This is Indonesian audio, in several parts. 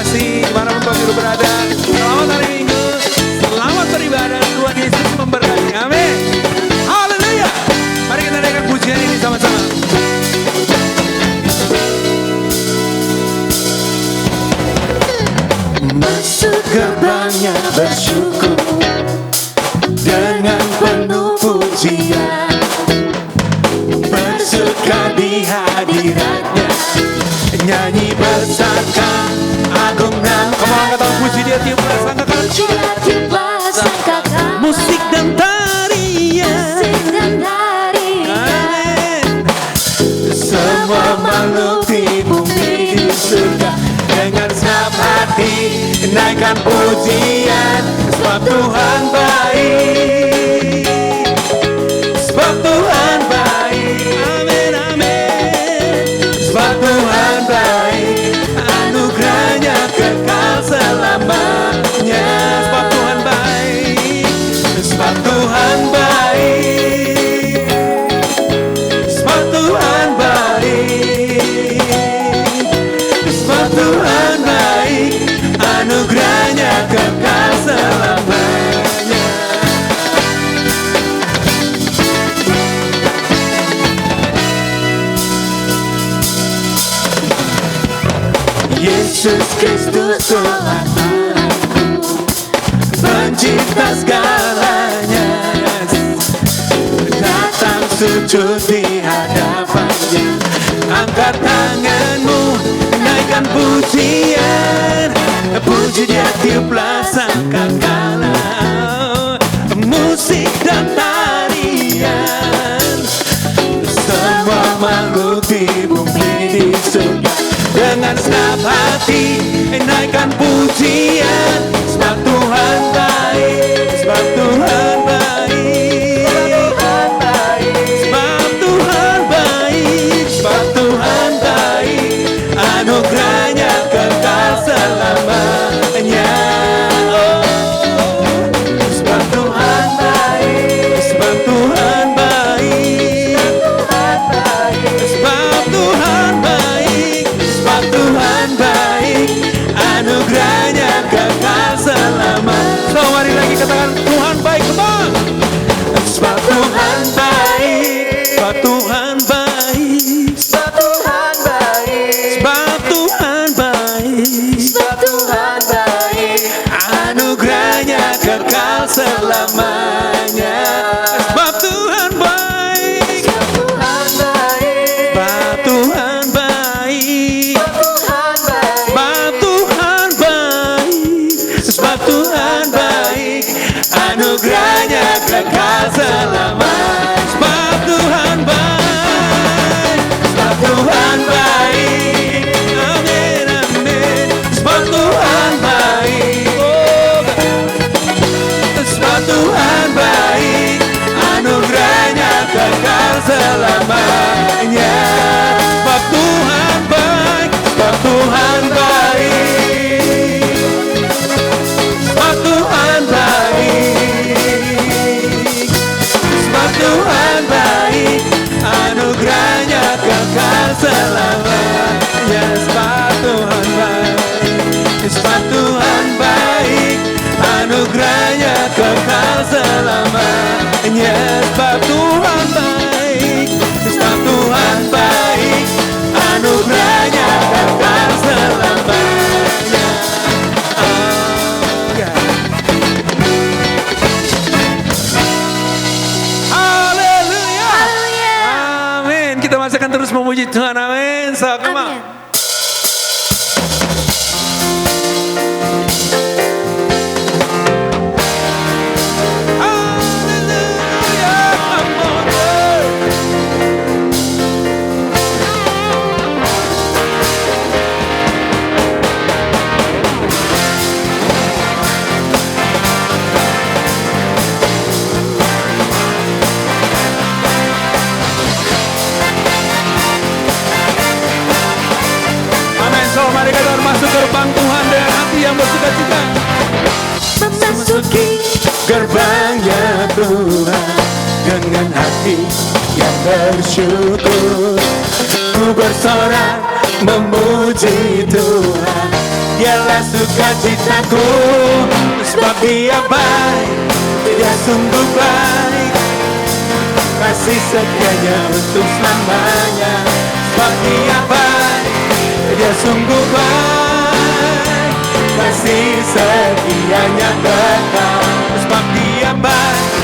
kasih dimanapun kau hidup berada. Selamat hari Minggu, selamat beribadah. Tuhan Yesus memberkati. Amin. Haleluya. Mari kita naikkan pujian ini sama-sama. Masuk gerbangnya bersyukur dengan penuh pujian, bersuka di hadiratnya, nyanyi besarkan agung nama. Kamu angkat tangan puji dia, tiup sangkakan. Musik dan tarian, Amin. semua makhluk di bumi di surga dengan senang hati naikkan pujian, sebab Tuhan baik, sebab Tuhan baik. Amin, amin. Sebab Tuhan baik, anugerahnya kekal selamanya. Sebab Tuhan baik. Sebab Tuhan baik, sebab Tuhan baik, sebab Tuhan baik, anugerahnya kekal selamanya. Yesus Kristus Tuhanku, pencipta segalanya, datang sujud di hadapannya. Angkat tanganmu, naikkan pujian, puji dia, tiuplah sangkakala. Musik dan tarian, semua makhluk di bumi di surga dengan senang hati naikkan pujian, sebab Tuhan baik, sebab Tuhan baik, sebab Tuhan baik, sebab Tuhan baik, anugerahnya kekal selamanya. Sebab Tuhan baik, sebab Tuhan baik, sebab Tuhan baik, sebab Tuhan baik, anugerahnya kekal selamanya. So, mari lagi katakan Tuhan baik, teman. Sebab Tuhan baik, Sebab Tuhan baik. sebab Tuhan baik, Sebab Tuhan baik. sebab Tuhan baik, anugerahnya kekal selamanya. Sebab Tuhan baik. Sebab Tuhan baik, Sebab Tuhan baik. Tuhan baik, Sebab Tuhan baik. sebab Tuhan baik, anugerahnya kekal selamanya. Sebab Tuhan baik. Sebab Tuhan baik, Amin, amin. sebab Tuhan baik, Oh, sebab Tuhan baik, anugerahnya kekal selamanya. sebab Tuhan baik. Sebab Tuhan baik, sebab Tuhan baik, sebab Tuhan baik, anugerahnya kekal selamanya. Sebab Tuhan baik, sebab Tuhan baik, anugerahnya kekal selamanya. Sebab Tuhan baik, sebab Tuhan baik, anugerahnya kekal selamanya. Haleluya. Amin. Kita masih akan terus memuji Tuhan. Amin. So, come on. Haleluya. Come on. Amin. So, mari kita masuk gerbang Tuhan dengan hati yang bersukacita. Memasuki gerbangnya Tuhan dengan hati yang bersyukur, ku bersorak memuji Tuhan Dialah sukacitaku, sebab Dia baik, Dia sungguh baik. Kasih setianya untuk selamanya, sebab Dia baik, Dia sungguh baik. Kasih setianya kekal, sebab Dia baik,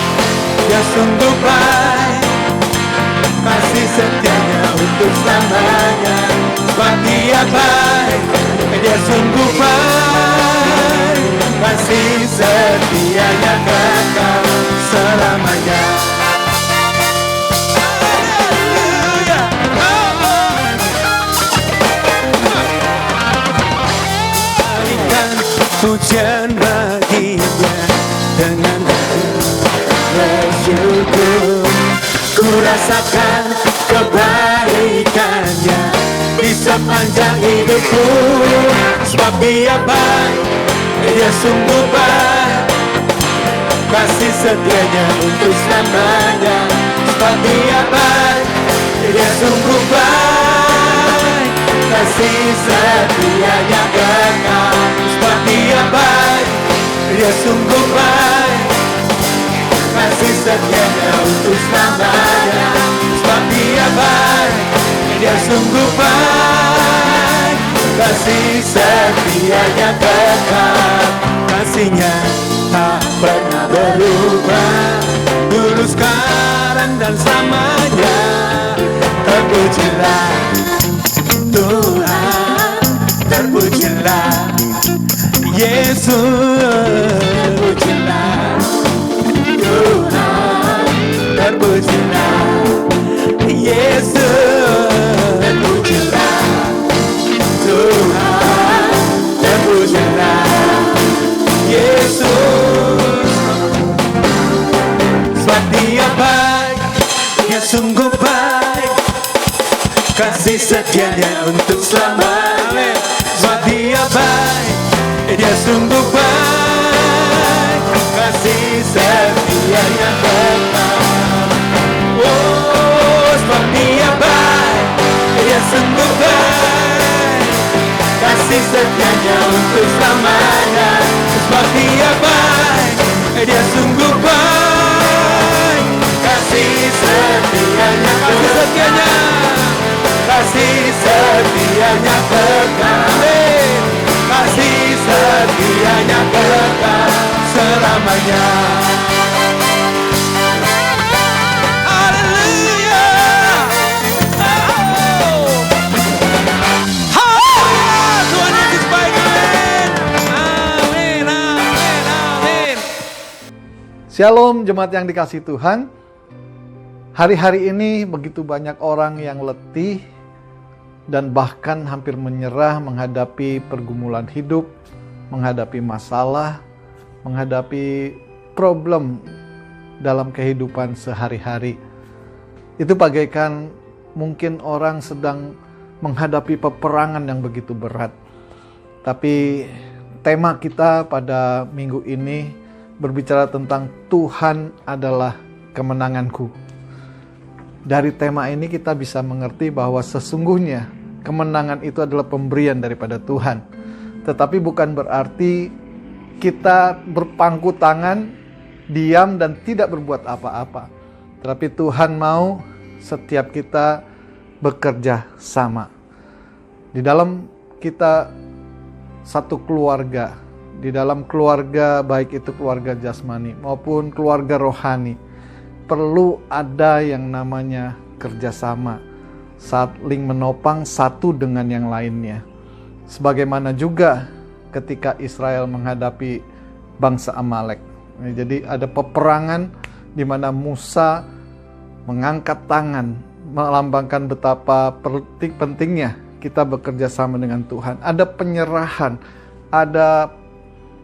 Dia sungguh baik. Kasih setianya untuk selamanya, sebab Dia baik, Dia sungguh baik. Kasih setianya kekal selamanya. Berikan pujian baginya dengan bersyukur. Ku rasakan kebaikannya di sepanjang hidupku, sebab Dia baik, Dia sungguh baik. Kasih setianya untuk selamanya, sebab Dia baik, Dia sungguh baik. Kasih setianya kekal, sebab Dia baik, Dia sungguh baik. Kasih setianya untuk selamanya, sebab Dia baik, Dia sungguh baik. Kasih setianya kekal, kasih-Nya tak pernah berubah, dulu, sekarang, dan selamanya. Terpujilah Tuhan, terpujilah Yesus, terpujilah Tuhan, terpujilah Yesus, terpujilah Tuhan, terpujilah Yesus. Sebab Dia baik, Dia sungguh baik. Kasih setianya untuk selamanya, sebab Dia baik, Dia sungguh baik. Kasih setianya kekal. Oh, sebab Dia baik, Dia sungguh baik. Kasih setianya untuk selamanya, sebab Dia baik, Dia sungguh baik. Kasih setianya, kasih setianya, kasih setianya kekal. Kasih setianya kekal selamanya. Haleluya. Tuhan Yesus baik. Amin. Amin. Amin. Shalom jemaat yang dikasihi Tuhan. Hari-hari ini begitu banyak orang yang letih dan bahkan hampir menyerah menghadapi pergumulan hidup, menghadapi masalah, menghadapi problem dalam kehidupan sehari-hari. Itu bagaikan mungkin orang sedang menghadapi peperangan yang begitu berat. Tapi tema kita pada minggu ini berbicara tentang Tuhan adalah kemenanganku. Dari tema ini kita bisa mengerti bahwa sesungguhnya kemenangan itu adalah pemberian daripada Tuhan. Tetapi bukan berarti kita berpangku tangan, diam dan tidak berbuat apa-apa. Tetapi Tuhan mau setiap kita bekerja sama. Di dalam kita satu keluarga, di dalam keluarga baik itu keluarga jasmani maupun keluarga rohani, perlu ada yang namanya kerjasama, saling menopang satu dengan yang lainnya. Sebagaimana juga ketika Israel menghadapi bangsa Amalek. Jadi ada peperangan di mana Musa mengangkat tangan, melambangkan betapa pentingnya kita bekerja sama dengan Tuhan. Ada penyerahan, ada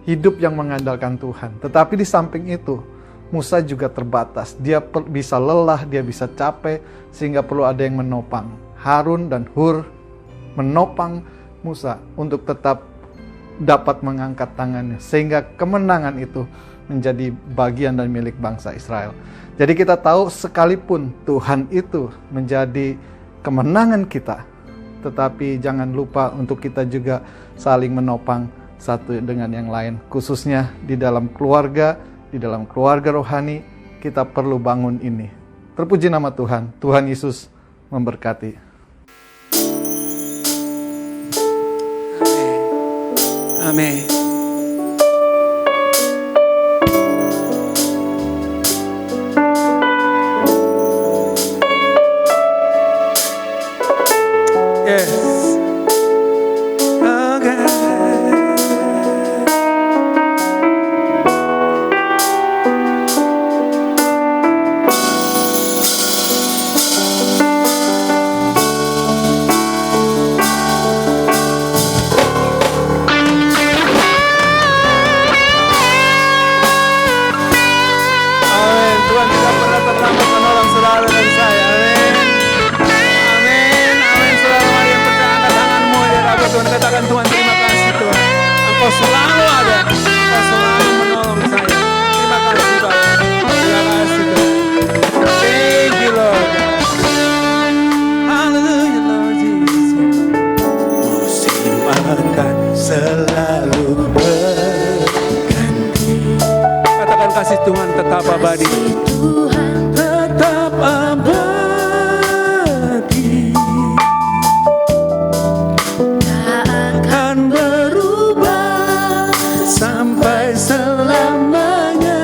hidup yang mengandalkan Tuhan. Tetapi di samping itu, Musa juga terbatas. Dia bisa lelah, dia bisa capek, sehingga perlu ada yang menopang. Harun dan Hur menopang Musa untuk tetap dapat mengangkat tangannya, sehingga kemenangan itu menjadi bagian dan milik bangsa Israel. Jadi kita tahu sekalipun Tuhan itu menjadi kemenangan kita, tetapi jangan lupa untuk kita juga saling menopang satu dengan yang lain. Khususnya di dalam keluarga rohani, kita perlu bangun ini. Terpuji nama Tuhan. Tuhan Yesus memberkati. Amin. Yes. Okay. Amin. Tuhan tidak pernah terlambat menolong saudara dan saya. Amin. Amin. Amin. Saudara mari yang percaya angkat tanganmu di hadapan Tuhan. Katakan, Tuhan terima kasih Tuhan. Engkau selalu ada. Engkau selalu menolong saya. Terima kasih Bapak. Terima kasih Tuhan. Thank you Lord. Hallelujah Lord Jesus. Musim akan selalu berganti. Katakan, kasih Tuhan tetap abadi. Tetap abadi. Tak akan berubah sampai selamanya.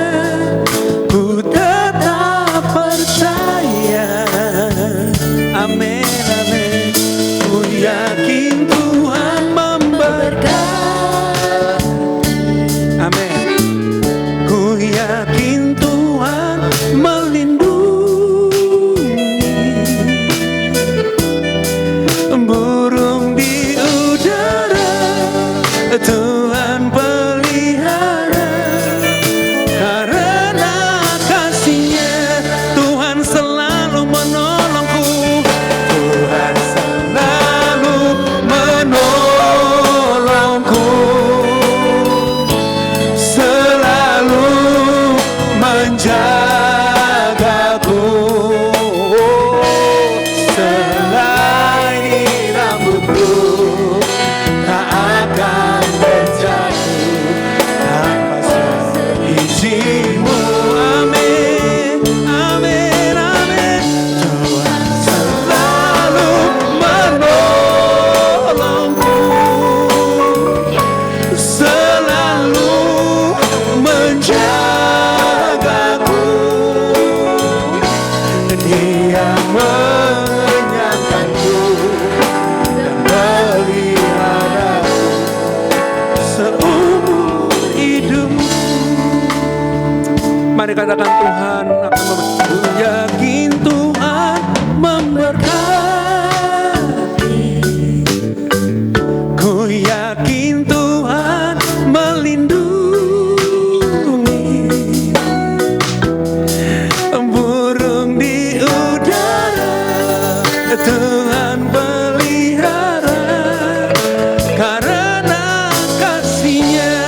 Ku tetap percaya. Amin, amin. Ku yakin Tuhan memberkati. Amin. Ku yakin Tuhan melindungi. Burung di udara Tuhan pelihara. Karena kasih-Nya Tuhan selalu menolongku. Tuhan selalu menolongku. Selalu menjagaku. Selai rambutku tak akan terjatuh tanpa seizin-Mu. Amin, amin, amin. Tuhan selalu menolongku. Selalu menjagaku. Dia mengenyangkanku dan meliharaku seumur hidup. Mari katakan, Tuhan akan memberkati. Ku yakin Tuhan memberkati. Ku yakin Tuhan melindungi. Burung di udara Tuhan pelihara. Karena kasih-Nya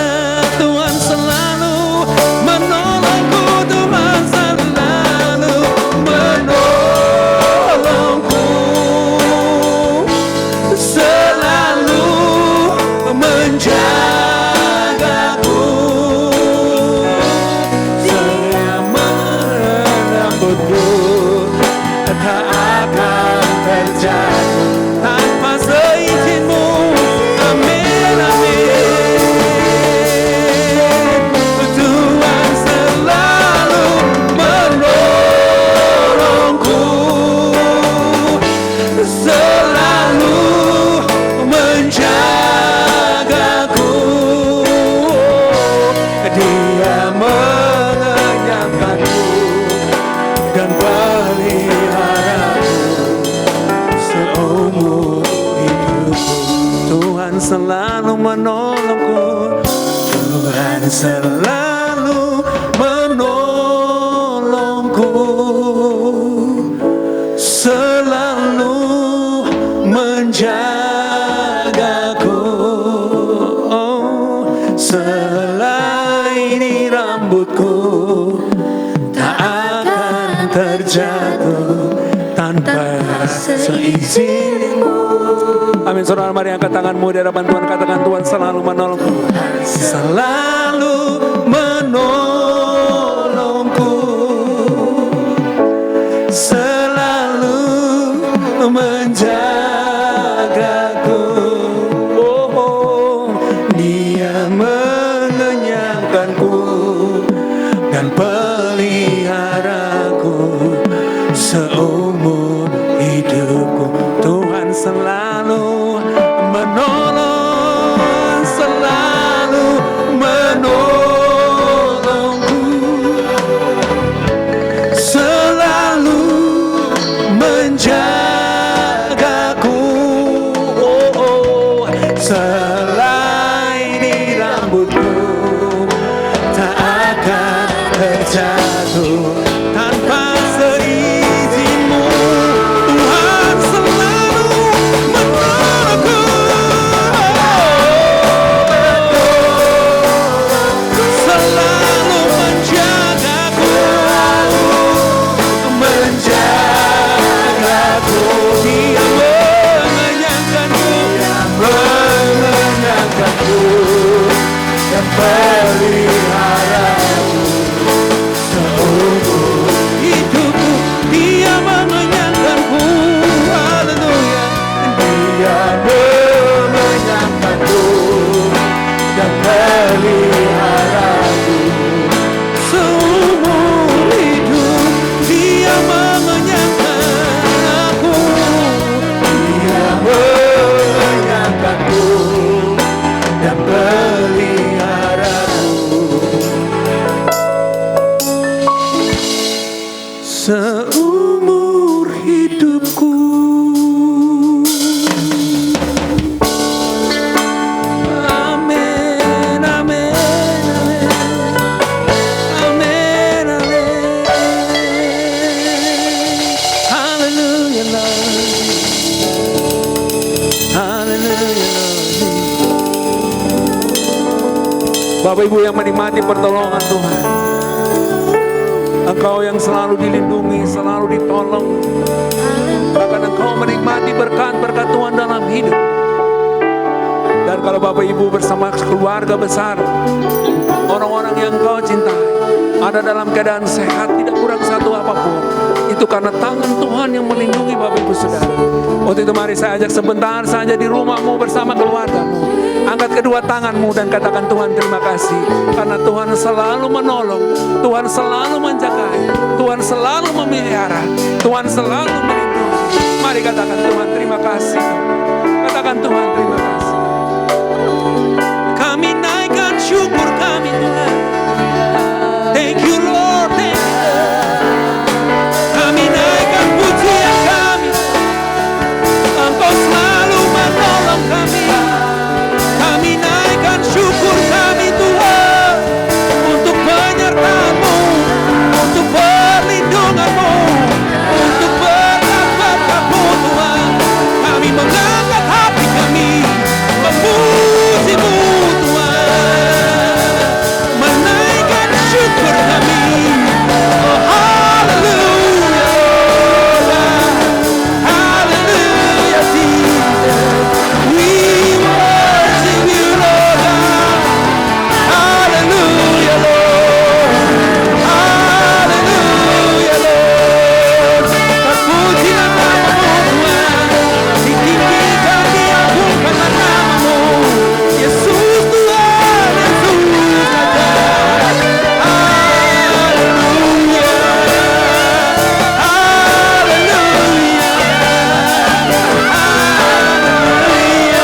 Tuhan selalu menolongku. Tuhan selalu menolongku. Selalu menjagaku. Dia merambutku tak akan terjatuh tanpa seizin-Mu. Amin, amin. Tuhan selalu menolongku. Selalu menjagaku. Dia mengenyangkanku dan peliharaku seumur hidupku. Tuhan selalu menolongku. Tuhan selalu menolongku. Selalu menjagaku. Oh, selai rambutku tak akan terjatuh tanpa seizin-Mu. Amin. Saudara, mari angkat tanganmu di hadapan Tuhan. Katakan, Tuhan selalu menolongku. Selalu menolongku. Selalu menjagaku. Oh, Dia mengenyangkanku dan peliharaku seumur hidupku. Tuhan selalu menolong, selalu menolongku, selalu menjagaku. Selai di rambutku tak akan terjatuh tanpa seizinmu. Tuhan selalu menolongku, selalu menjagaku, menjagaku. Dia mengenyangkanku, mengenyangkanku dan peliharaku seumur hidupku. Dia mengenyangkanku, haleluya. Dia mengenyangkanku dan peliharaku seumur hidup. Dia mengenyangkan aku, Dia mengenyangkanku dan peliharaku seumur hidupku. Amin, amin, amin, amin, amin. Hallelujah, Lord. Hallelujah, Lord. Bapak Ibu yang menikmati pertolongan Tuhan, Engkau yang selalu dilindungi, selalu ditolong, bahkan Engkau menikmati berkat-berkat Tuhan dalam hidup. Dan kalau Bapak Ibu bersama keluarga besar, orang-orang yang Engkau cintai, ada dalam keadaan sehat, tidak kurang satu apapun, itu karena tangan Tuhan yang melindungi Bapak Ibu Saudara. Waktu itu mari saya ajak sebentar saja di rumahmu bersama keluargamu. Angkat kedua tanganmu dan katakan, Tuhan terima kasih, karena Tuhan selalu menolong, Tuhan selalu menjaga, Tuhan selalu memelihara, Tuhan selalu melindungi. Mari katakan, Tuhan terima kasih. Katakan, Tuhan terima kasih. Kami naikkan syukur kami, Tuhan. Thank you Lord, thank you Lord. Kami naikkan pujian kami, Engkau selalu menolong kami. Kami naikkan syukur kami Tuhan, untuk penyertaan-Mu, untuk perlindungan-Mu, untuk berkat-berkat-Mu Tuhan. Kami mengangkat hati kami, memuji-Mu Tuhan, menaikkan syukur kami. Oh haleluya, haleluya Jesus. We worship you Lord God. Haleluya Lord, haleluya Lord. Terpujilah nama-Mu Tuhan, ditinggikan, diagungkanlah nama-Mu. Yesus Tuhan, Yesus Raja. Haleluya, haleluya, haleluya, haleluya,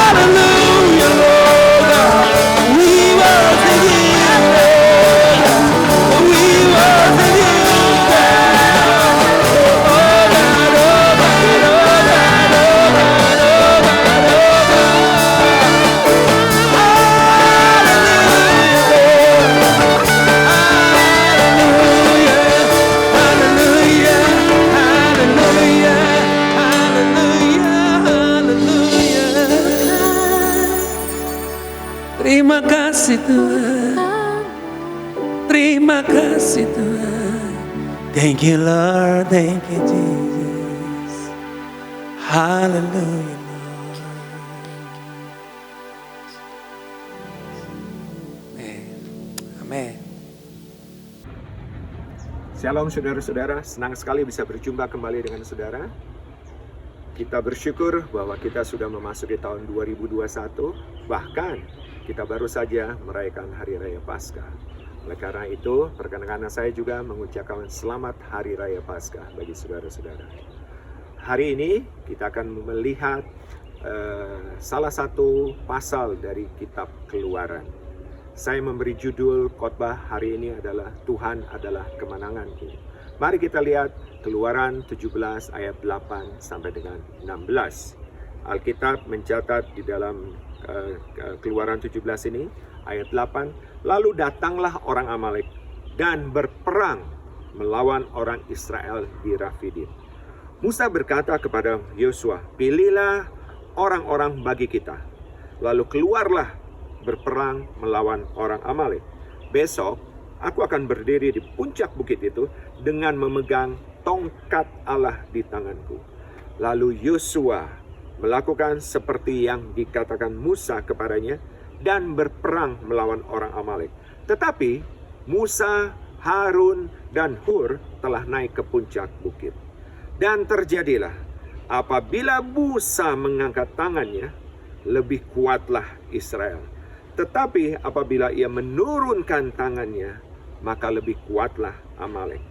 haleluya Lord. We worship you, we worship you, terima kasih Tuhan, terima kasih Tuhan. Thank you, Lord. Thank you, Jesus. Hallelujah. Amin. Shalom saudara-saudara, senang sekali bisa berjumpa kembali dengan saudara. Kita bersyukur bahwa kita sudah memasuki tahun 2021, bahkan kita baru saja merayakan Hari Raya Paskah. Oleh karena itu, perkenankan saya juga mengucapkan selamat Hari Raya Paskah bagi saudara-saudara. Hari ini kita akan melihat salah satu pasal dari kitab Keluaran. Saya memberi judul khotbah hari ini adalah Tuhan adalah kemenanganku. Mari kita lihat Keluaran 17 ayat 8 sampai dengan 16. Alkitab mencatat di dalam Keluaran 17 ini ayat 8, lalu datanglah orang Amalek dan berperang melawan orang Israel di Rafidim. Musa berkata kepada Yosua, pilihlah orang-orang bagi kita, lalu keluarlah berperang melawan orang Amalek. Besok aku akan berdiri di puncak bukit itu dengan memegang tongkat Allah di tanganku. Lalu Yosua melakukan seperti yang dikatakan Musa kepadanya dan berperang melawan orang Amalek. Tetapi Musa, Harun, dan Hur telah naik ke puncak bukit. Dan terjadilah apabila Musa mengangkat tangannya, lebih kuatlah Israel. Tetapi apabila ia menurunkan tangannya, maka lebih kuatlah Amalek.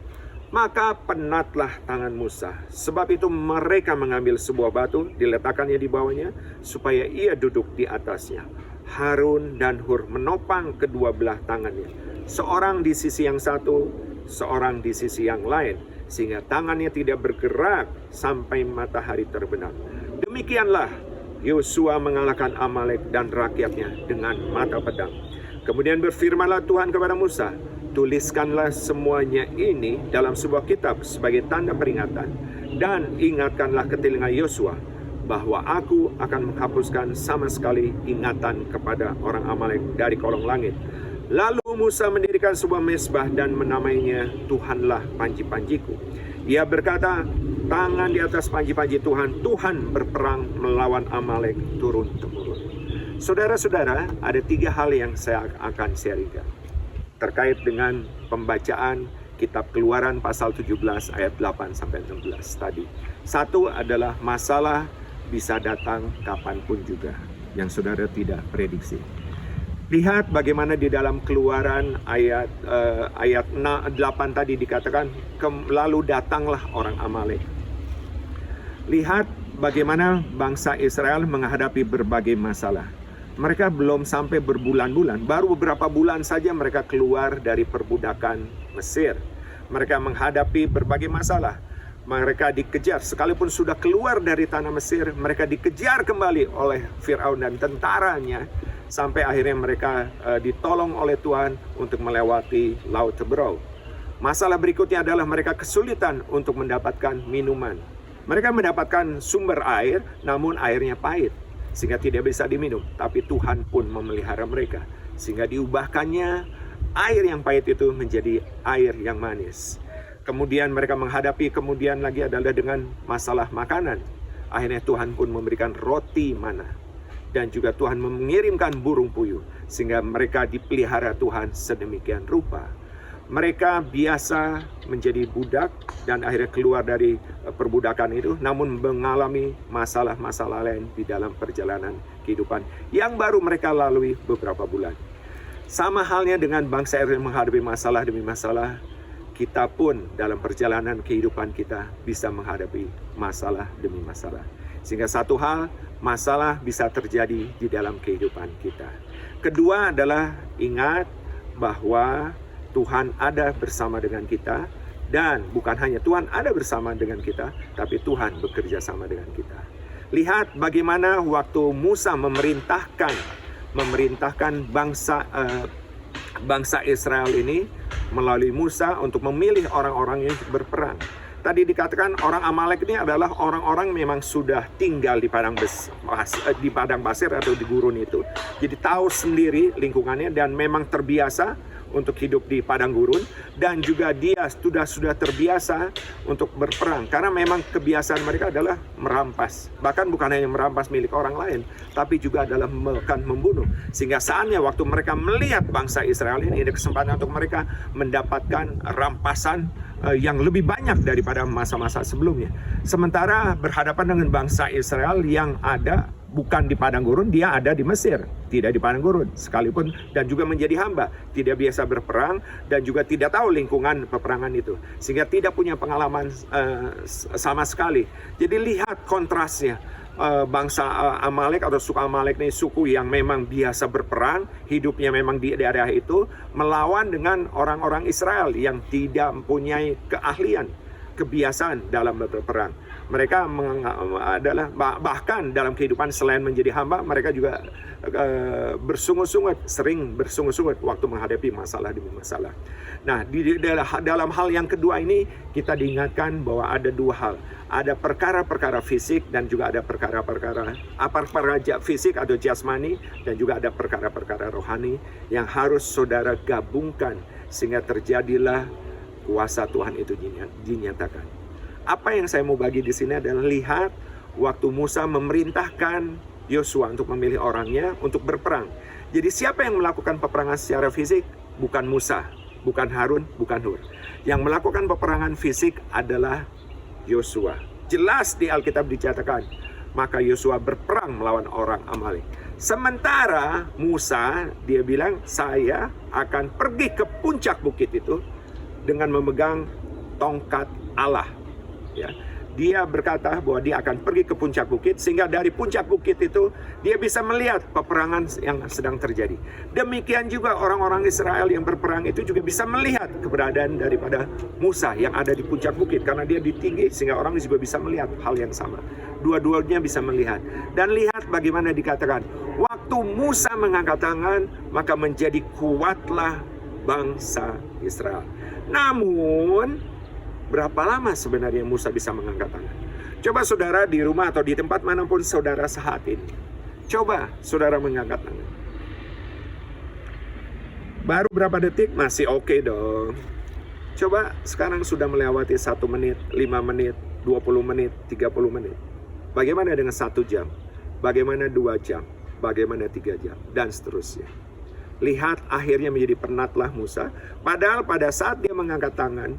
Maka penatlah tangan Musa. Sebab itu mereka mengambil sebuah batu, diletakkannya di bawahnya, supaya ia duduk di atasnya. Harun dan Hur menopang kedua belah tangannya, seorang di sisi yang satu, seorang di sisi yang lain, sehingga tangannya tidak bergerak sampai matahari terbenam. Demikianlah Yosua mengalahkan Amalek dan rakyatnya dengan mata pedang. Kemudian berfirmanlah Tuhan kepada Musa, tuliskanlah semuanya ini dalam sebuah kitab sebagai tanda peringatan, dan ingatkanlah ke telinga Yosua bahwa aku akan menghapuskan sama sekali ingatan kepada orang Amalek dari kolong langit. Lalu Musa mendirikan sebuah mezbah dan menamainya Tuhanlah panji-panjiku. Ia berkata, tangan di atas panji-panji Tuhan, Tuhan berperang melawan Amalek turun-temurun. Saudara-saudara, ada 3 hal yang saya akan sharingkan terkait dengan pembacaan kitab Keluaran pasal 17 ayat 8 sampai 16 tadi. Satu adalah masalah bisa datang kapanpun juga, yang saudara tidak prediksi. Lihat bagaimana di dalam Keluaran ayat 8 tadi dikatakan, lalu datanglah orang Amalek. Lihat bagaimana bangsa Israel menghadapi berbagai masalah. Mereka belum sampai berbulan-bulan, baru beberapa bulan saja mereka keluar dari perbudakan Mesir. Mereka menghadapi berbagai masalah. Mereka dikejar, sekalipun sudah keluar dari tanah Mesir, mereka dikejar kembali oleh Firaun dan tentaranya, sampai akhirnya mereka ditolong oleh Tuhan untuk melewati Laut Teberau. Masalah berikutnya adalah mereka kesulitan untuk mendapatkan minuman. Mereka mendapatkan sumber air, namun airnya pahit, sehingga tidak bisa diminum. Tapi Tuhan pun memelihara mereka, sehingga diubahkannya air yang pahit itu menjadi air yang manis. Kemudian mereka menghadapi kemudian lagi adalah dengan masalah makanan. Akhirnya Tuhan pun memberikan roti mana. Dan juga Tuhan mengirimkan burung puyuh, sehingga mereka dipelihara Tuhan sedemikian rupa. Mereka biasa menjadi budak dan akhirnya keluar dari perbudakan itu, namun mengalami masalah-masalah lain di dalam perjalanan kehidupan yang baru mereka lalui beberapa bulan. Sama halnya dengan bangsa Israel menghadapi masalah demi masalah, kita pun dalam perjalanan kehidupan kita bisa menghadapi masalah demi masalah. Sehingga satu hal, masalah bisa terjadi di dalam kehidupan kita. Kedua adalah ingat bahwa Tuhan ada bersama dengan kita. Dan bukan hanya Tuhan ada bersama dengan kita, tapi Tuhan bekerja sama dengan kita. Lihat bagaimana waktu Musa memerintahkan bangsa Israel ini melalui Musa untuk memilih orang-orang yang berperang. Tadi dikatakan orang Amalek ini adalah orang-orang memang sudah tinggal di padang pasir atau di gurun itu. Jadi tahu sendiri lingkungannya dan memang terbiasa untuk hidup di padang gurun, dan juga dia sudah terbiasa untuk berperang, karena memang kebiasaan mereka adalah merampas, bahkan bukan hanya merampas milik orang lain, tapi juga adalah membunuh. Sehingga saatnya waktu mereka melihat bangsa Israel ini, ada kesempatan untuk mereka mendapatkan rampasan yang lebih banyak daripada masa-masa sebelumnya. Sementara berhadapan dengan bangsa Israel yang ada bukan di padang gurun, dia ada di Mesir, tidak di padang gurun sekalipun, dan juga menjadi hamba, tidak biasa berperang, dan juga tidak tahu lingkungan peperangan itu, sehingga tidak punya pengalaman sama sekali. Jadi lihat kontrasnya, bangsa Amalek atau suku Amalek ini suku yang memang biasa berperang, hidupnya memang di daerah itu, melawan dengan orang-orang Israel yang tidak mempunyai keahlian, kebiasaan dalam berperang. Mereka adalah bahkan dalam kehidupan selain menjadi hamba, mereka juga sering bersungut-sungut waktu menghadapi masalah demi masalah. Nah, dalam hal yang kedua ini kita diingatkan bahwa ada dua hal. Ada perkara-perkara fisik dan juga ada perkara-perkara fisik atau jasmani, dan juga ada perkara-perkara rohani yang harus saudara gabungkan sehingga terjadilah kuasa Tuhan itu dinyatakan. Apa yang saya mau bagi di sini adalah lihat waktu Musa memerintahkan Yosua untuk memilih orangnya untuk berperang. Jadi siapa yang melakukan peperangan secara fisik? Bukan Musa, bukan Harun, bukan Hur. Yang melakukan peperangan fisik adalah Yosua. Jelas di Alkitab dicatatkan, maka Yosua berperang melawan orang Amalek. Sementara Musa, dia bilang, saya akan pergi ke puncak bukit itu dengan memegang tongkat Allah. Ya, dia berkata bahwa dia akan pergi ke puncak bukit, sehingga dari puncak bukit itu dia bisa melihat peperangan yang sedang terjadi. Demikian juga orang-orang Israel yang berperang itu juga bisa melihat keberadaan daripada Musa yang ada di puncak bukit, karena dia di tinggi, sehingga orang juga bisa melihat hal yang sama. Dua-duanya bisa melihat. Dan lihat bagaimana dikatakan, waktu Musa mengangkat tangan, maka menjadi kuatlah bangsa Israel. Namun berapa lama sebenarnya Musa bisa mengangkat tangan? Coba saudara di rumah atau di tempat manapun saudara saat ini, coba saudara mengangkat tangan. Baru berapa detik masih oke dong. Coba sekarang sudah melewati 1 menit, 5 menit, 20 menit, 30 menit. Bagaimana dengan 1 jam? Bagaimana 2 jam? Bagaimana 3 jam? Dan seterusnya. Lihat akhirnya menjadi penatlah Musa. Padahal pada saat dia mengangkat tangan,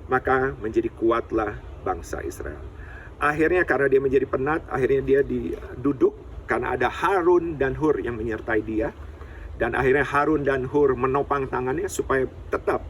maka menjadi kuatlah bangsa Israel. Akhirnya karena dia menjadi penat, akhirnya dia duduk karena ada Harun dan Hur yang menyertai dia. Dan akhirnya Harun dan Hur menopang tangannya supaya tetap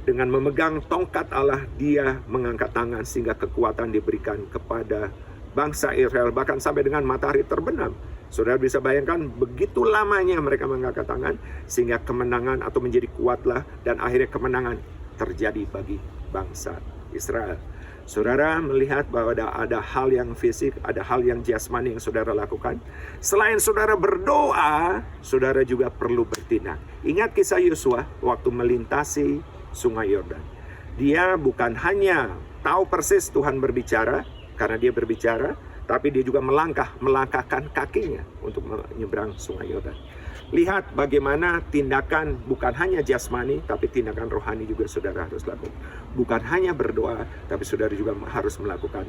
dengan memegang tongkat Allah, dia mengangkat tangan sehingga kekuatan diberikan kepada bangsa Israel, bahkan sampai dengan matahari terbenam. Saudara bisa bayangkan begitu lamanya mereka mengangkat tangan sehingga kemenangan atau menjadi kuatlah, dan akhirnya kemenangan terjadi bagi bangsa Israel. Saudara melihat bahwa ada hal yang fisik, ada hal yang jasmani yang saudara lakukan. Selain saudara berdoa, saudara juga perlu bertindak. Ingat kisah Yosua waktu melintasi sungai Yordan. Dia bukan hanya tahu persis Tuhan berbicara, karena dia berbicara, tapi dia juga melangkahkan kakinya untuk menyeberang sungai Yordan. Lihat bagaimana tindakan bukan hanya jasmani, tapi tindakan rohani juga saudara harus lakukan. Bukan hanya berdoa, tapi saudara juga harus melakukan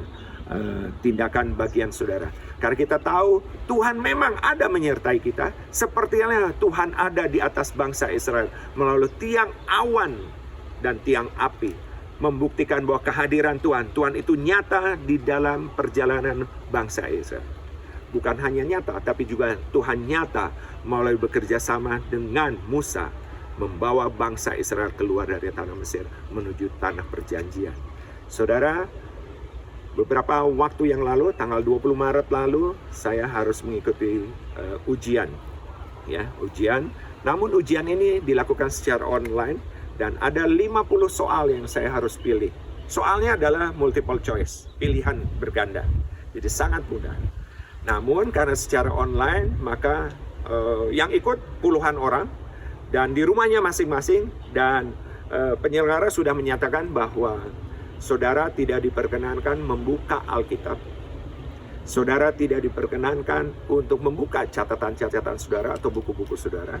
tindakan bagian saudara. Karena kita tahu Tuhan memang ada menyertai kita, seperti halnya Tuhan ada di atas bangsa Israel melalui tiang awan dan tiang api, membuktikan bahwa kehadiran Tuhan itu nyata di dalam perjalanan bangsa Israel. Bukan hanya nyata, tapi juga Tuhan nyata melalui bekerja sama dengan Musa, membawa bangsa Israel keluar dari tanah Mesir menuju tanah perjanjian. Saudara, beberapa waktu yang lalu, tanggal 20 Maret lalu, saya harus mengikuti ujian. Ujian. Namun ujian ini dilakukan secara online, dan ada 50 soal yang saya harus pilih. Soalnya adalah multiple choice, pilihan berganda. Jadi sangat mudah. Namun karena secara online, maka yang ikut puluhan orang, dan di rumahnya masing-masing, dan penyelenggara sudah menyatakan bahwa saudara tidak diperkenankan membuka Alkitab. Saudara tidak diperkenankan untuk membuka catatan-catatan saudara atau buku-buku saudara.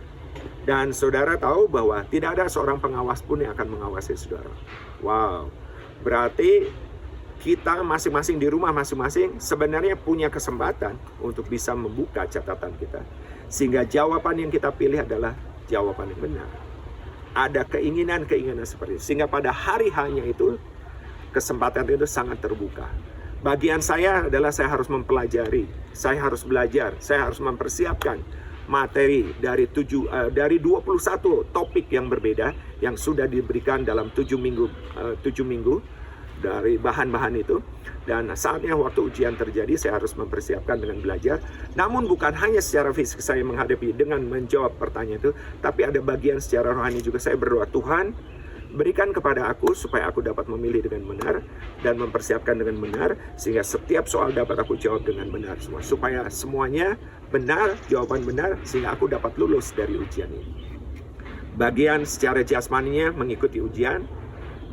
Dan saudara tahu bahwa tidak ada seorang pengawas pun yang akan mengawasi saudara. Wow, berarti kita masing-masing di rumah masing-masing sebenarnya punya kesempatan untuk bisa membuka catatan kita. Sehingga jawaban yang kita pilih adalah jawaban yang benar. Ada keinginan-keinginan seperti itu. Sehingga pada hari hanya itu, kesempatan itu sangat terbuka. Bagian saya adalah saya harus mempelajari, saya harus belajar, saya harus mempersiapkan materi dari 21 topik yang berbeda yang sudah diberikan dalam 7 minggu dari bahan-bahan itu. Dan saatnya waktu ujian terjadi saya harus mempersiapkan dengan belajar. Namun bukan hanya secara fisik saya menghadapi dengan menjawab pertanyaan itu, tapi ada bagian secara rohani juga. Saya berdoa, Tuhan berikan kepada aku supaya aku dapat memilih dengan benar dan mempersiapkan dengan benar, sehingga setiap soal dapat aku jawab dengan benar semua, supaya semuanya benar, jawaban benar, sehingga aku dapat lulus dari ujian ini. Bagian secara jasmaninya mengikuti ujian,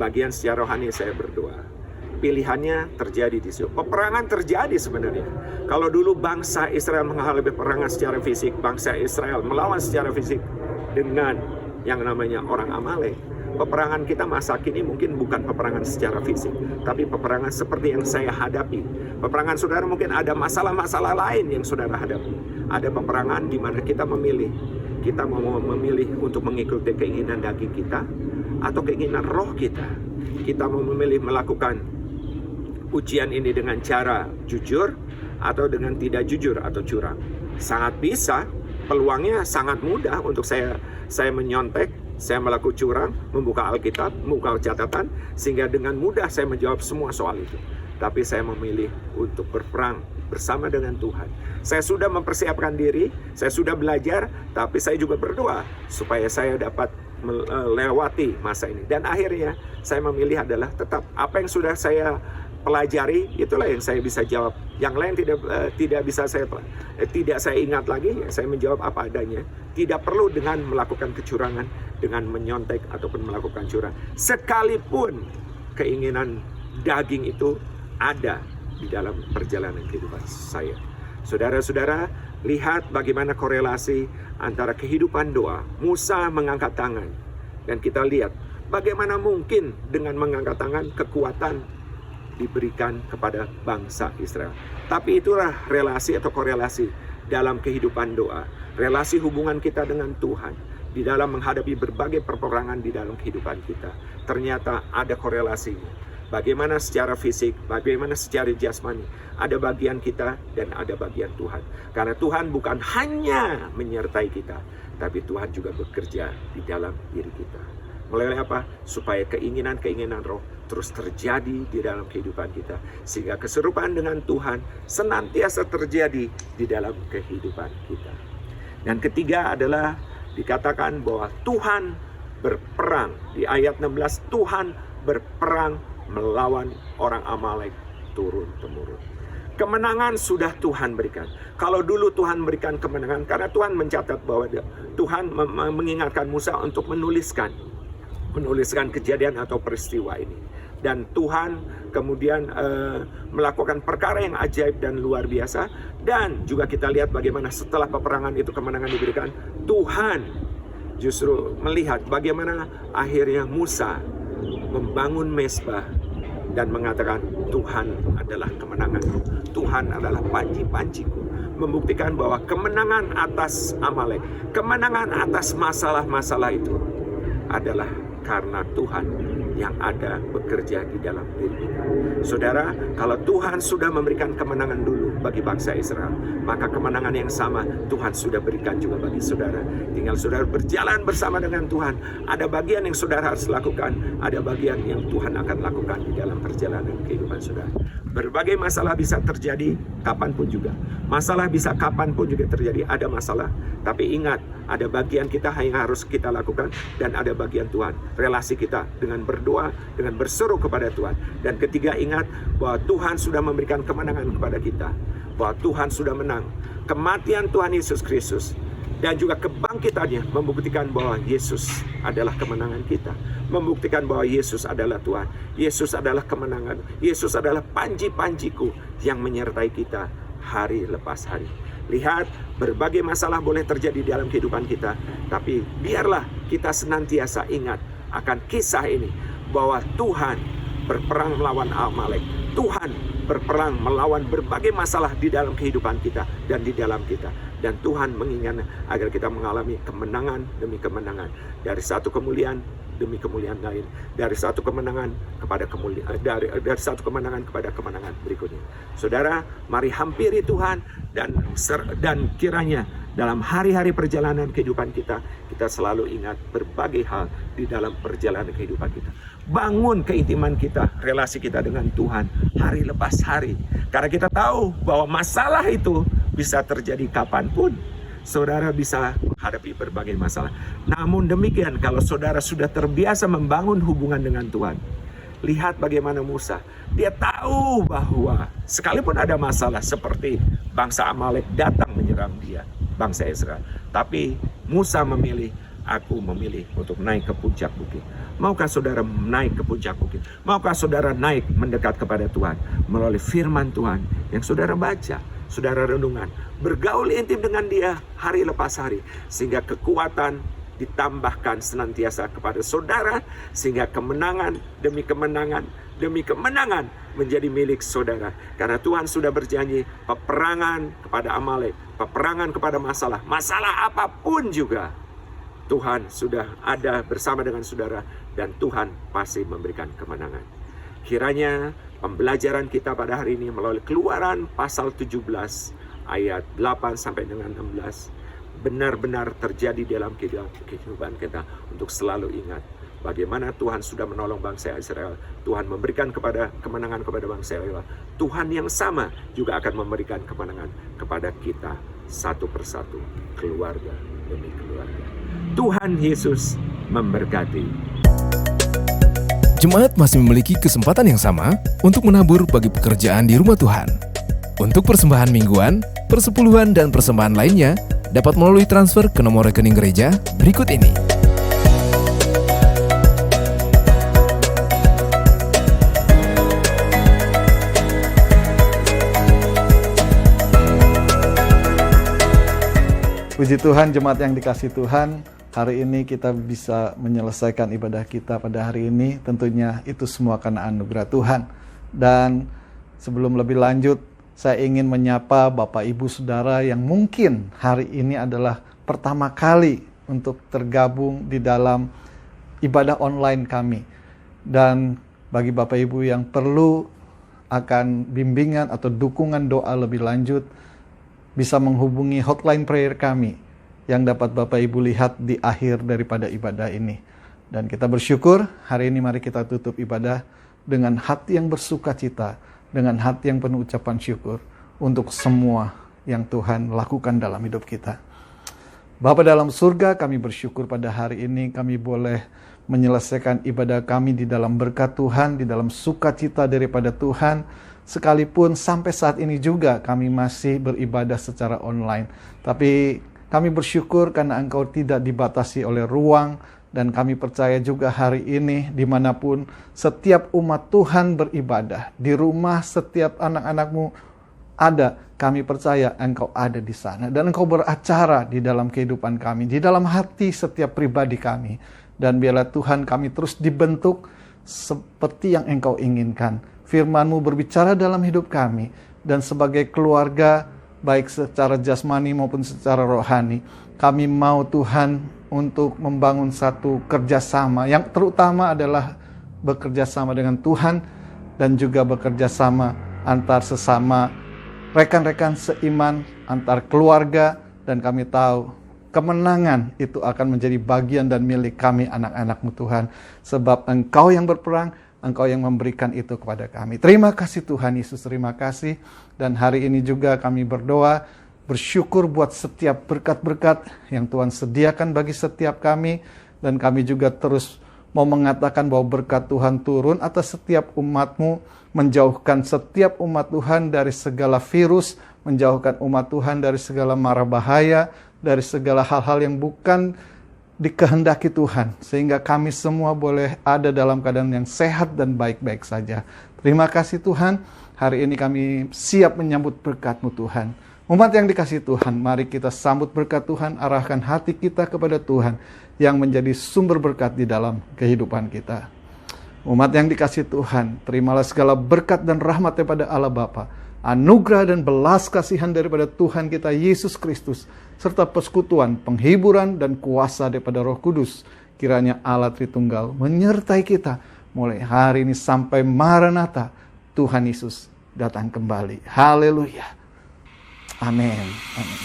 bagian secara rohani saya berdoa. Pilihannya terjadi di situ. Peperangan terjadi sebenarnya. Kalau dulu bangsa Israel menghadapi peperangan secara fisik, bangsa Israel melawan secara fisik dengan yang namanya orang Amalek. Peperangan kita masa kini mungkin bukan peperangan secara fisik, tapi peperangan seperti yang saya hadapi. Peperangan saudara mungkin ada masalah-masalah lain yang saudara hadapi. Ada peperangan di mana kita memilih. Kita mau memilih untuk mengikuti keinginan daging kita atau keinginan roh kita. Kita mau memilih melakukan ujian ini dengan cara jujur atau dengan tidak jujur atau curang. Sangat bisa, peluangnya sangat mudah untuk saya menyontek, saya melakukan curang, membuka Alkitab, membuka catatan, sehingga dengan mudah saya menjawab semua soal itu. Tapi saya memilih untuk berperang bersama dengan Tuhan. Saya sudah mempersiapkan diri, saya sudah belajar, tapi saya juga berdoa supaya saya dapat melewati masa ini. Dan akhirnya saya memilih adalah tetap apa yang sudah saya pelajari, itulah yang saya bisa jawab. Yang lain tidak bisa saya ingat lagi, ya saya menjawab apa adanya. Tidak perlu dengan melakukan kecurangan, dengan menyontek ataupun melakukan curang. Sekalipun keinginan daging itu ada di dalam perjalanan kehidupan saya. Saudara-saudara, lihat bagaimana korelasi antara kehidupan doa. Musa mengangkat tangan, dan kita lihat bagaimana mungkin dengan mengangkat tangan kekuatan diberikan kepada bangsa Israel. Tapi itulah relasi atau korelasi dalam kehidupan doa. Relasi hubungan kita dengan Tuhan di dalam menghadapi berbagai peperangan di dalam kehidupan kita. Ternyata ada korelasinya. Bagaimana secara fisik, bagaimana secara jasmani. Ada bagian kita dan ada bagian Tuhan. Karena Tuhan bukan hanya menyertai kita, tapi Tuhan juga bekerja di dalam diri kita. Melalui apa? Supaya keinginan-keinginan roh terus terjadi di dalam kehidupan kita. Sehingga keserupaan dengan Tuhan senantiasa terjadi di dalam kehidupan kita. Dan ketiga adalah dikatakan bahwa Tuhan berperang. Di ayat 16, Tuhan berperang melawan orang Amalek turun-temurun. Kemenangan sudah Tuhan berikan. Kalau dulu Tuhan berikan kemenangan, karena Tuhan mencatat bahwa Tuhan mengingatkan Musa untuk menuliskan kejadian atau peristiwa ini. Dan Tuhan kemudian melakukan perkara yang ajaib dan luar biasa. Dan juga kita lihat bagaimana setelah peperangan itu kemenangan diberikan, Tuhan justru melihat bagaimana akhirnya Musa membangun mezbah dan mengatakan Tuhan adalah kemenanganku, Tuhan adalah panji-panjiku. Membuktikan bahwa kemenangan atas Amalek, kemenangan atas masalah-masalah itu adalah karena Tuhan yang ada bekerja di dalam diri kita. Saudara, kalau Tuhan sudah memberikan kemenangan dulu bagi bangsa Israel, maka kemenangan yang sama Tuhan sudah berikan juga bagi saudara. Tinggal saudara berjalan bersama dengan Tuhan. Ada bagian yang saudara harus lakukan, ada bagian yang Tuhan akan lakukan di dalam perjalanan kehidupan saudara. Berbagai masalah bisa terjadi kapanpun juga. Masalah bisa kapanpun juga terjadi, ada masalah. Tapi ingat, ada bagian kita yang harus kita lakukan dan ada bagian Tuhan. Relasi kita dengan berdoa, dengan berseru kepada Tuhan. Dan ketiga, ingat bahwa Tuhan sudah memberikan kemenangan kepada kita. Bahwa Tuhan sudah menang. Kematian Tuhan Yesus Kristus dan juga kebangkitannya membuktikan bahwa Yesus adalah kemenangan kita. Membuktikan bahwa Yesus adalah Tuhan. Yesus adalah kemenangan. Yesus adalah panji-panjiku yang menyertai kita hari lepas hari. Lihat, berbagai masalah boleh terjadi dalam kehidupan kita, tapi biarlah kita senantiasa ingat akan kisah ini, bahwa Tuhan berperang melawan Amalek. Tuhan berperang melawan berbagai masalah di dalam kehidupan kita dan di dalam kita. Dan Tuhan menginginkan agar kita mengalami kemenangan demi kemenangan. Dari satu kemuliaan demi kemuliaan lain, dari satu kemenangan kepada kemuliaan, dari satu kemenangan kepada kemenangan berikutnya. Saudara, mari hampiri Tuhan dan kiranya dalam hari-hari perjalanan kehidupan kita selalu ingat berbagai hal di dalam perjalanan kehidupan kita. Bangun keintiman kita, relasi kita dengan Tuhan hari lepas hari. Karena kita tahu bahwa masalah itu bisa terjadi kapanpun. Saudara bisa menghadapi berbagai masalah. Namun demikian, kalau saudara sudah terbiasa membangun hubungan dengan Tuhan, lihat bagaimana Musa. Dia tahu bahwa sekalipun ada masalah seperti bangsa Amalek datang menyerang dia, bangsa Israel. Tapi Musa memilih, aku memilih untuk naik ke puncak bukit. Maukah saudara naik ke puncak bukit? Maukah saudara naik mendekat kepada Tuhan melalui firman Tuhan yang saudara baca, saudara renungan, bergaul intim dengan dia hari lepas hari, sehingga kekuatan ditambahkan senantiasa kepada saudara, sehingga kemenangan demi kemenangan demi kemenangan menjadi milik saudara. Karena Tuhan sudah berjanji, peperangan kepada Amalek, peperangan kepada masalah apapun juga, Tuhan sudah ada bersama dengan saudara, dan Tuhan pasti memberikan kemenangan. Kiranya pembelajaran kita pada hari ini melalui Keluaran pasal 17 ayat 8 sampai dengan 16 benar-benar terjadi dalam kehidupan kita, untuk selalu ingat bagaimana Tuhan sudah menolong bangsa Israel. Tuhan memberikan kemenangan kepada bangsa Israel. Tuhan yang sama juga akan memberikan kemenangan kepada kita satu persatu, keluarga demi keluarga. Tuhan Yesus memberkati. Jemaat masih memiliki kesempatan yang sama untuk menabur bagi pekerjaan di rumah Tuhan. Untuk persembahan mingguan, persepuluhan, dan persembahan lainnya dapat melalui transfer ke nomor rekening gereja berikut ini. Puji Tuhan, jemaat yang dikasihi Tuhan, hari ini kita bisa menyelesaikan ibadah kita pada hari ini. Tentunya itu semua karena anugerah Tuhan. Dan sebelum lebih lanjut, saya ingin menyapa Bapak Ibu Saudara yang mungkin hari ini adalah pertama kali untuk tergabung di dalam ibadah online kami. Dan bagi Bapak Ibu yang perlu akan bimbingan atau dukungan doa lebih lanjut, bisa menghubungi hotline prayer kami yang dapat Bapak Ibu lihat di akhir daripada ibadah ini. Dan kita bersyukur, hari ini mari kita tutup ibadah dengan hati yang bersuka cita, dengan hati yang penuh ucapan syukur untuk semua yang Tuhan lakukan dalam hidup kita. Bapa dalam surga, kami bersyukur pada hari ini kami boleh menyelesaikan ibadah kami di dalam berkat Tuhan, di dalam sukacita daripada Tuhan. Sekalipun sampai saat ini juga kami masih beribadah secara online. Tapi kami bersyukur karena Engkau tidak dibatasi oleh ruang. Dan kami percaya juga hari ini dimanapun setiap umat Tuhan beribadah, di rumah setiap anak-anak-Mu ada, kami percaya Engkau ada di sana. Dan Engkau beracara di dalam kehidupan kami, di dalam hati setiap pribadi kami. Dan biarlah Tuhan kami terus dibentuk seperti yang Engkau inginkan. Firman-Mu berbicara dalam hidup kami, dan sebagai keluarga, baik secara jasmani maupun secara rohani, kami mau Tuhan untuk membangun satu kerjasama, yang terutama adalah bekerja sama dengan Tuhan, dan juga bekerja sama antar sesama rekan-rekan seiman, antar keluarga, dan kami tahu kemenangan itu akan menjadi bagian dan milik kami anak-anak-Mu Tuhan, sebab Engkau yang berperang, Engkau yang memberikan itu kepada kami. Terima kasih Tuhan Yesus, terima kasih. Dan hari ini juga kami berdoa, bersyukur buat setiap berkat-berkat yang Tuhan sediakan bagi setiap kami. Dan kami juga terus mau mengatakan bahwa berkat Tuhan turun atas setiap umat-Mu, menjauhkan setiap umat Tuhan dari segala virus, menjauhkan umat Tuhan dari segala mara bahaya, dari segala hal-hal yang bukan dikehendaki Tuhan, sehingga kami semua boleh ada dalam keadaan yang sehat dan baik-baik saja. Terima kasih Tuhan, hari ini kami siap menyambut berkat-Mu Tuhan. Umat yang dikasihi Tuhan, mari kita sambut berkat Tuhan, arahkan hati kita kepada Tuhan yang menjadi sumber berkat di dalam kehidupan kita. Umat yang dikasihi Tuhan, terimalah segala berkat dan rahmat daripada Allah Bapa, anugerah dan belas kasihan daripada Tuhan kita Yesus Kristus, serta persekutuan, penghiburan, dan kuasa daripada Roh Kudus. Kiranya Allah Tritunggal menyertai kita mulai hari ini sampai Maranatha, Tuhan Yesus datang kembali. Haleluya. Amin. Amin.